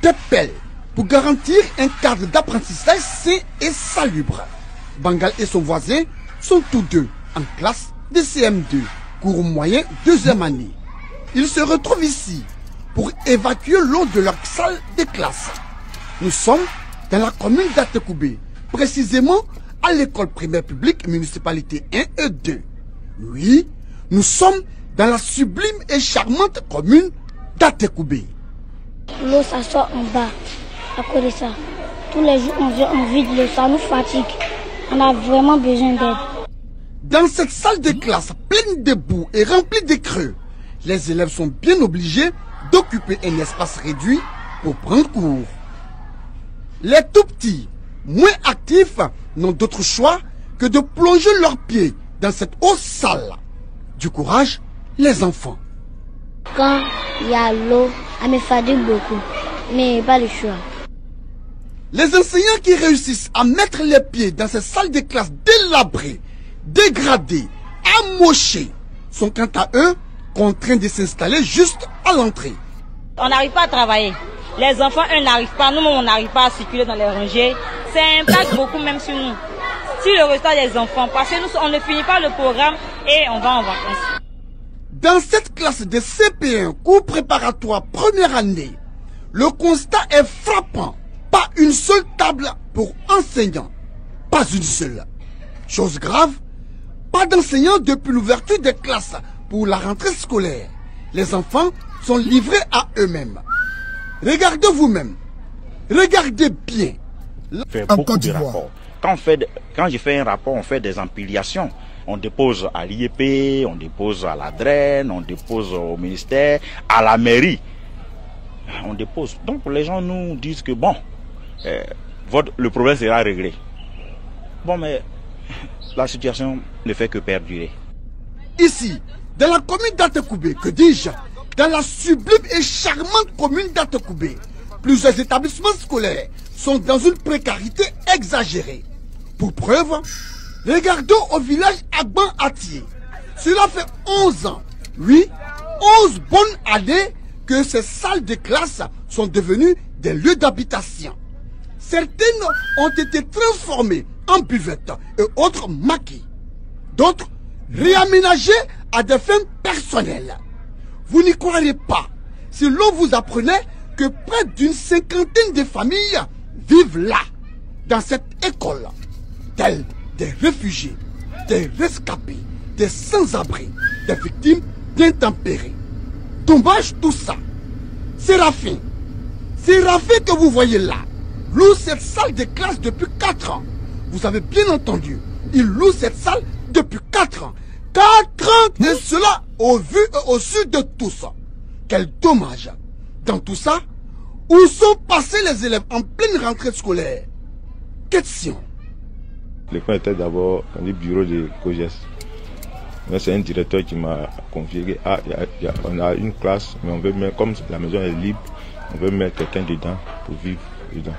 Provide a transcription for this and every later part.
des pelles pour garantir un cadre d'apprentissage sain et salubre. Bangal et son voisin sont tous deux en classe de CM2, cours moyen 2e année. Ils se retrouvent ici pour évacuer l'eau de leur salle de classe. Nous sommes dans la commune d'Atekoubé, précisément à l'école primaire publique municipalité 1 et 2. Oui, nous sommes dans la sublime et charmante commune d'Atekoubé. L'eau s'assoit en bas. À cause de ça, tous les jours on vient, on vide l'eau, ça nous fatigue. On a vraiment besoin d'aide. Dans cette salle de classe pleine de boue et remplie de creux, les élèves sont bien obligés d'occuper un espace réduit pour prendre cours. Les tout petits, moins actifs, n'ont d'autre choix que de plonger leurs pieds dans cette eau sale. Du courage, les enfants. Quand il y a l'eau, elle me fatigue beaucoup, mais pas le choix. Les enseignants qui réussissent à mettre les pieds dans ces salles de classe délabrées, dégradées, amochées, sont quant à eux contraints de s'installer juste à l'entrée. On n'arrive pas à travailler. Les enfants, eux, n'arrivent pas. Nous, on n'arrive pas à circuler dans les rangées. Ça impacte beaucoup même sur nous. Sur le résultat des enfants. Parce que nous, on ne finit pas le programme et on va en vacances. Dans cette classe de CP1, cours préparatoire première année, le constat est frappant. Pas une seule table pour enseignants. Pas une seule. Chose grave, pas d'enseignants depuis l'ouverture des classes pour la rentrée scolaire. Les enfants sont livrés à eux-mêmes. Regardez vous-même. Regardez bien. Fait beaucoup de rapports. Quand je fais un rapport, on fait des empilations. On dépose à l'IEP, on dépose à la DREN, on dépose au ministère, à la mairie. On dépose. Donc les gens nous disent que bon, le problème sera réglé. Bon, mais la situation ne fait que perdurer. Ici, dans la commune d'Atekoubé, que dis-je, dans la sublime et charmante commune d'Atekoubé, plusieurs établissements scolaires sont dans une précarité exagérée. Pour preuve, regardons au village Agban-Atié. Cela fait 11 ans, oui, 11 bonnes années que ces salles de classe sont devenues des lieux d'habitation. Certaines ont été transformées en buvettes et autres maquis. D'autres réaménagées à des fins personnelles. Vous n'y croirez pas si l'on vous apprenait que près d'une 50aine de familles vivent là, dans cette école, tels des réfugiés, des rescapés, des sans-abri, des victimes d'intempéries. Dommage tout ça. Séraphin que vous voyez là, loue cette salle de classe depuis 4 ans. Vous avez bien entendu, il loue cette salle depuis 4 ans. 4 ans, et cela au vu et au su de tous. Quel dommage. Dans tout ça, où sont passés les élèves en pleine rentrée scolaire? Question. L'école était d'abord dans le bureau de COGES. Mais c'est un directeur qui m'a confié on a une classe, mais on veut mettre, comme la maison est libre, on veut mettre quelqu'un dedans pour vivre dedans.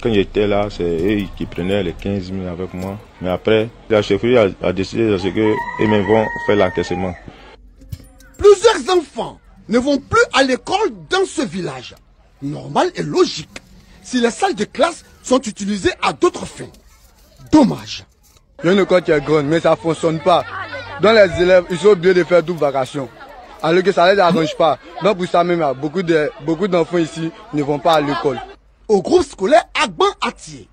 Quand j'étais là, c'est eux qui prenaient les 15 000 avec moi. Mais après, la chefferie a décidé de ce qu'eux-mêmes vont faire l'encaissement. Plusieurs enfants ne vont plus à l'école dans ce village. Normal et logique, si les salles de classe sont utilisées à d'autres fins. Dommage. Il y a une école qui est grande, mais ça ne fonctionne pas. Donc les élèves, ils sont obligés de faire double vacation. Alors que ça ne les arrange pas. Donc pour ça même, beaucoup d'enfants ici ne vont pas à l'école. Au groupe scolaire Agban-Atié,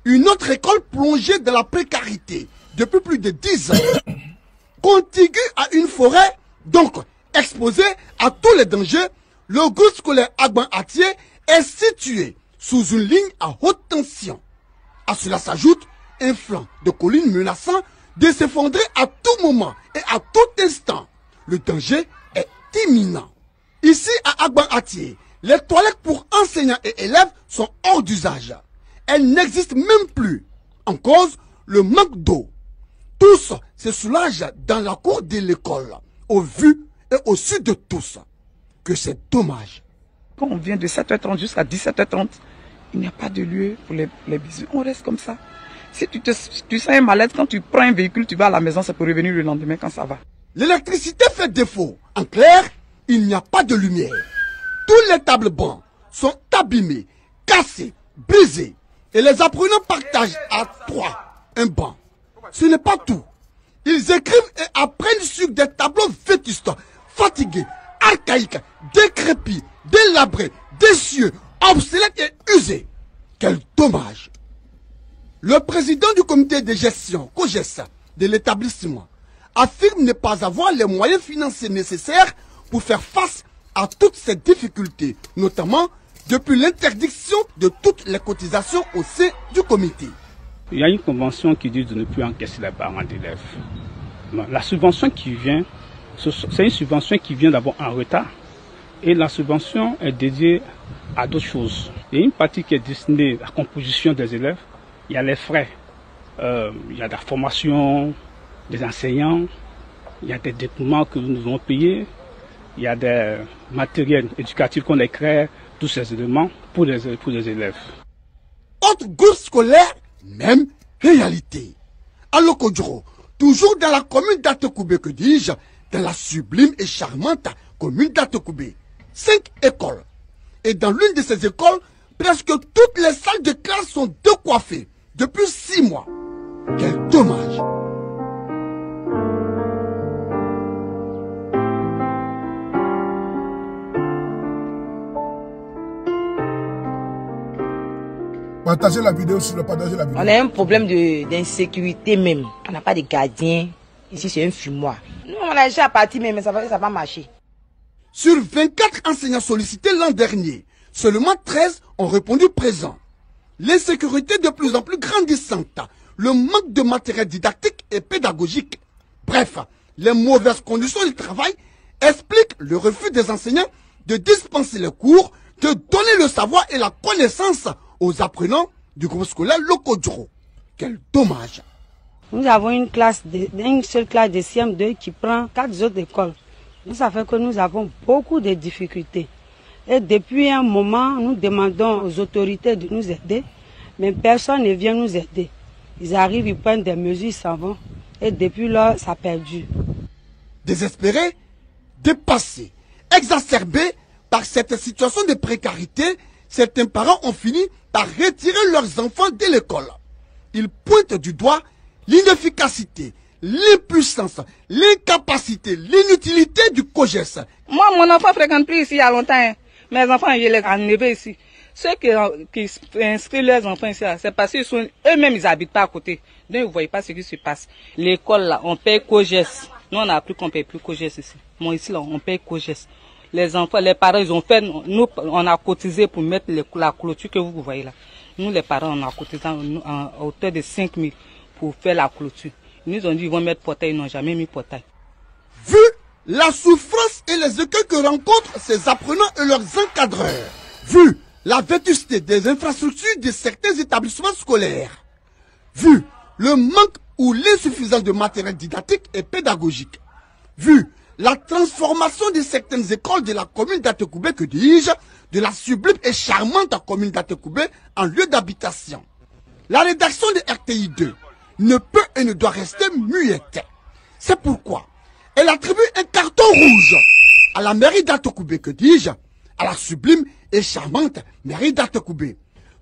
une autre école plongée dans la précarité depuis plus de 10 ans, contiguë à une forêt, donc exposée à tous les dangers, le groupe scolaire Agban-Atié est situé sous une ligne à haute tension. À cela s'ajoute un flanc de collines menaçant de s'effondrer à tout moment et à tout instant. Le danger est imminent. Ici à Agban-Atié, les toilettes pour enseignants et élèves sont hors d'usage. Elles n'existent même plus. En cause, le manque d'eau. Tous se soulagent dans la cour de l'école, au vu et au su de tous. Que c'est dommage. Quand on vient de 7h30 jusqu'à 17h30, il n'y a pas de lieu pour les bisous. On reste comme ça. Si tu sens un malaise, quand tu prends un véhicule, tu vas à la maison, c'est pour revenir le lendemain quand ça va. L'électricité fait défaut. En clair, il n'y a pas de lumière. Tous les tables bancs sont abîmés, cassés, brisés. Et les apprenants partagent à 3 un banc. Ce n'est pas tout. Ils écrivent et apprennent sur des tableaux vétustes, fatigués, archaïques, décrépits, délabrés, décieux, obsolètes et usés. Quel dommage! Le président du comité de gestion, COGES, de l'établissement, affirme ne pas avoir les moyens financiers nécessaires pour faire face à toutes ces difficultés, notamment depuis l'interdiction de toutes les cotisations au sein du comité. Il y a une convention qui dit de ne plus encaisser les parents d'élèves. La subvention qui vient, c'est une subvention qui vient d'abord en retard. Et la subvention est dédiée à d'autres choses. Il y a une partie qui est destinée à la composition des élèves. Il y a les frais. Il y a la formation des enseignants. Il y a des déploiements que nous devons payer. Il y a des matériels éducatifs qu'on crée, tous ces éléments pour les élèves. Autre groupe scolaire, même réalité. À Lokodjoro, toujours dans la commune d'Atekoubé, que dis-je, dans la sublime et charmante commune d'Atekoubé. 5 écoles. Et dans l'une de ces écoles, presque toutes les salles de classe sont décoiffées depuis 6 mois. Quel dommage! Partagez la vidéo sur le partager la vidéo. On a un problème d'insécurité même. On n'a pas de gardien. Ici, c'est un fumoir. Nous, on a déjà parti, mais ça va pas marcher. Sur 24 enseignants sollicités l'an dernier, seulement 13 ont répondu présent. L'insécurité de plus en plus grandissante, le manque de matériel didactique et pédagogique. Bref, les mauvaises conditions du travail expliquent le refus des enseignants de dispenser les cours, de donner le savoir et la connaissance aux apprenants du groupe scolaire Lokodjoro. Quel dommage! Nous avons une seule classe de CM2 qui prend 4 autres écoles. Ça fait que nous avons beaucoup de difficultés. Et depuis un moment, nous demandons aux autorités de nous aider, mais personne ne vient nous aider. Ils arrivent, ils prennent des mesures, ils s'en vont. Et depuis là, ça a perdu. Désespérés, dépassés, exacerbés par cette situation de précarité, certains parents ont fini par retirer leurs enfants de l'école. Ils pointent du doigt l'inefficacité, l'impuissance, l'incapacité, l'inutilité du COGES. Moi, mon enfant ne fréquente plus ici il y a longtemps. Mes enfants, je les ai enlevés ici. Ceux qui inscrivent leurs enfants ici, c'est parce qu'ils sont eux-mêmes, ils n'habitent pas à côté. Donc, ils ne voient pas ce qui se passe. L'école, là, on paye COGES. Nous, on a appris qu'on ne paye plus COGES ici. Moi, ici, là, on paye COGES. Les enfants, les parents, ils ont fait, nous, on a cotisé pour mettre la clôture que vous voyez là. Nous, les parents, on a cotisé à hauteur de 5 000 pour faire la clôture. Ils nous ont dit qu'ils vont mettre portail, ils n'ont jamais mis portail. Vu la souffrance et les écueils que rencontrent ces apprenants et leurs encadreurs, vu la vétusté des infrastructures de certains établissements scolaires, vu le manque ou l'insuffisance de matériel didactique et pédagogique, vu la transformation de certaines écoles de la commune d'Atekoubé, que dis-je, de la sublime et charmante commune d'Atekoubé en lieu d'habitation, la rédaction de RTI 2 ne peut et ne doit rester muette. C'est pourquoi elle attribue un carton rouge à la mairie d'Atekoubé, que dis-je, à la sublime et charmante mairie d'Atekoubé,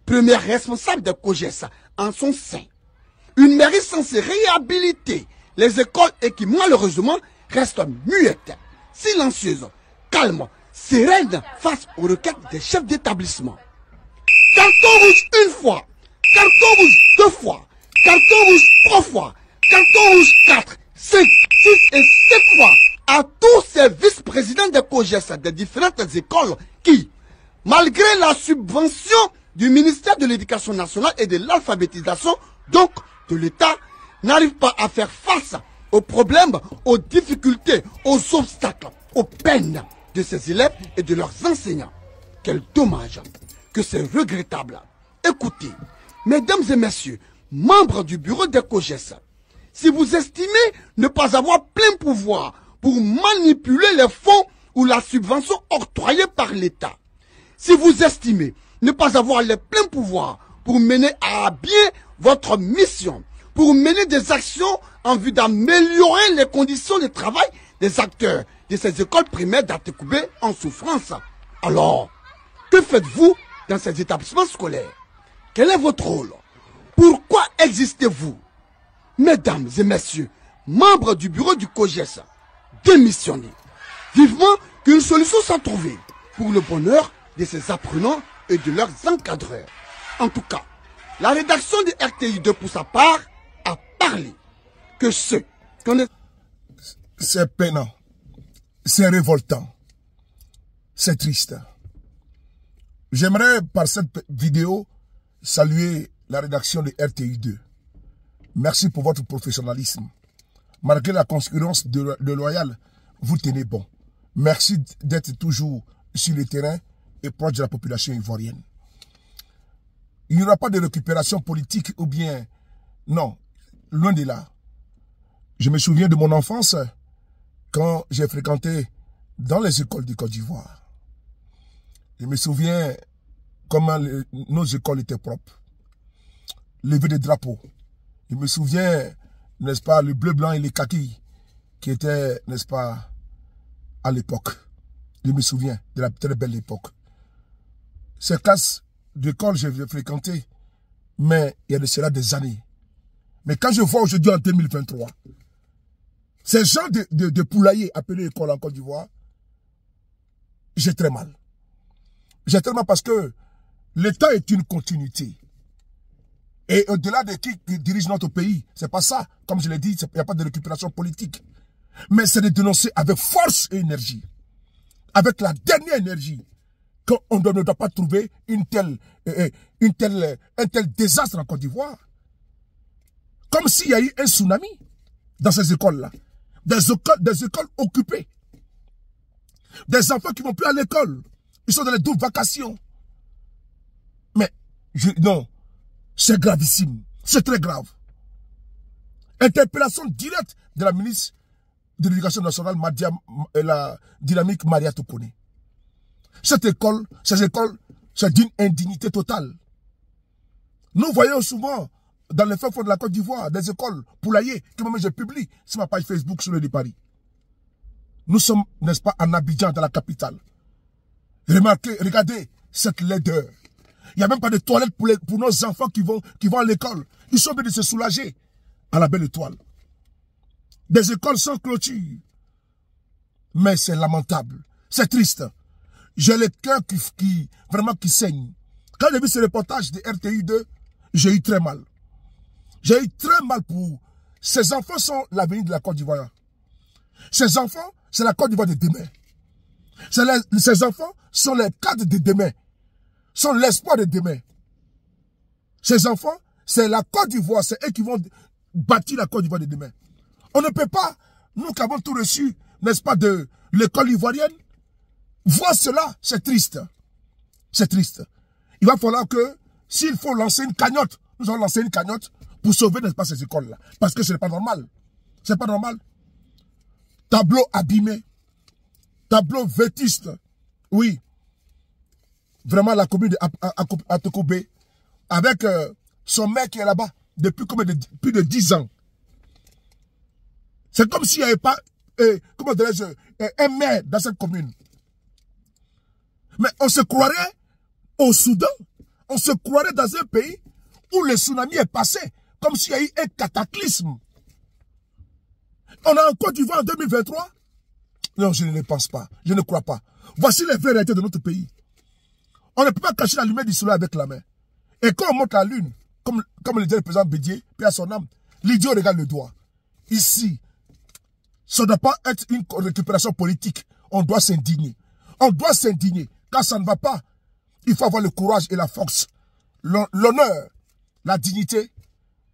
première responsable de COGES en son sein. Une mairie censée réhabiliter les écoles et qui malheureusement reste muette, silencieuse, calme, sereine face aux requêtes des chefs d'établissement. Carton rouge une fois, carton rouge 2 fois, carton rouge 3 fois, carton rouge 4, 5, 6 et 7 fois à tous ces vice-présidents des COGES des différentes écoles qui, malgré la subvention du ministère de l'Éducation nationale et de l'alphabétisation, donc de l'État, n'arrivent pas à faire face aux problèmes, aux difficultés, aux obstacles, aux peines de ces élèves et de leurs enseignants. Quel dommage, que c'est regrettable. Écoutez, mesdames et messieurs, membres du bureau des COGES, si vous estimez ne pas avoir plein pouvoir pour manipuler les fonds ou la subvention octroyée par l'État, si vous estimez ne pas avoir les pleins pouvoirs pour mener à bien votre mission, pour mener des actions en vue d'améliorer les conditions de travail des acteurs de ces écoles primaires d'Atekoubé en souffrance, alors Que faites-vous dans ces établissements scolaires? Quel est votre rôle? Pourquoi existez-vous? Mesdames et messieurs, membres du bureau du COJES, démissionnez. Vivement qu'une solution soit trouvée pour le bonheur de ces apprenants et de leurs encadreurs. En tout cas, la rédaction de RTI2 pour sa part a parlé que ceux qu'on est... C'est peinant, c'est révoltant, c'est triste. J'aimerais par cette vidéo saluer la rédaction de RTI2. Merci pour votre professionnalisme. Malgré la concurrence déloyale, vous tenez bon. Merci d'être toujours sur le terrain et proche de la population ivoirienne. Il n'y aura pas de récupération politique ou bien... Non, loin de là. Je me souviens de mon enfance quand j'ai fréquenté dans les écoles du Côte d'Ivoire. Je me souviens comment nos écoles étaient propres. Lever des drapeaux. Je me souviens, n'est-ce pas, le bleu, blanc et les kakis qui étaient, n'est-ce pas, à l'époque. Je me souviens de la très belle époque. Ces classes d'école, j'ai fréquenté, mais il y a de cela des années. Mais quand je vois aujourd'hui en 2023, ces gens de poulailler appelés école en Côte d'Ivoire, j'ai très mal. J'ai très mal parce que l'État est une continuité. Et au-delà de qui dirige notre pays, c'est pas ça. Comme je l'ai dit, il n'y a pas de récupération politique. Mais c'est de dénoncer avec force et énergie. Avec la dernière énergie. Qu'on ne doit pas trouver un tel désastre en Côte d'Ivoire. Comme s'il y a eu un tsunami dans ces écoles-là. Des écoles occupées. Des enfants qui ne vont plus à l'école. Ils sont dans les doubles vacations. Mais, non, c'est gravissime. C'est très grave. Interpellation directe de la ministre de l'Éducation nationale, la dynamique Maria Tokone. Ces écoles, c'est d'une indignité totale. Nous voyons souvent dans les fins fonds de la Côte d'Ivoire des écoles poulaillers que moi je publie sur ma page Facebook sur le de Paris. Nous sommes, n'est-ce pas, en Abidjan, dans la capitale. Remarquez, regardez cette laideur. Il n'y a même pas de toilettes pour nos enfants qui vont à l'école. Ils sont obligés de se soulager à la belle étoile. Des écoles sans clôture. Mais c'est lamentable. C'est triste. J'ai le cœur vraiment qui saigne. Quand j'ai vu ce reportage de RTI2, j'ai eu très mal. J'ai eu très mal pour... Ces enfants sont l'avenir de la Côte d'Ivoire. Ces enfants, c'est la Côte d'Ivoire de demain. Ces enfants sont les cadres de demain. Sont l'espoir de demain. Ces enfants, c'est la Côte d'Ivoire. C'est eux qui vont bâtir la Côte d'Ivoire de demain. On ne peut pas, nous qui avons tout reçu, n'est-ce pas, de l'école ivoirienne, voir cela, c'est triste. C'est triste. Il va falloir que, s'il faut lancer une cagnotte, nous allons lancer une cagnotte pour sauver, n'est-ce pas, ces écoles-là. Parce que ce n'est pas normal. C'est pas normal. Tableau abîmé. Tableau vétuste. Oui. Vraiment, la commune de Atokobe, avec son mec qui est là-bas, depuis plus de 10 ans. C'est comme s'il n'y avait pas, comment dirais-je, un maire dans cette commune. Mais on se croirait au Soudan, on se croirait dans un pays où le tsunami est passé, comme s'il y a eu un cataclysme. On a en Côte d'Ivoire en 2023? Non, je ne le pense pas, je ne crois pas. Voici les vraies réalités de notre pays. On ne peut pas cacher la lumière du soleil avec la main. Et quand on monte la lune, comme le dit le président Bédier, puis à son âme, l'idiot regarde le doigt. Ici, ça ne doit pas être une récupération politique. On doit s'indigner. On doit s'indigner. Quand ça ne va pas, il faut avoir le courage et la force, l'honneur, la dignité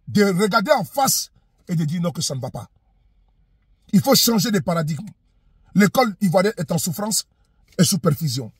de regarder en face et de dire non que ça ne va pas. Il faut changer de paradigme. L'école ivoirienne est en souffrance et sous perfusion.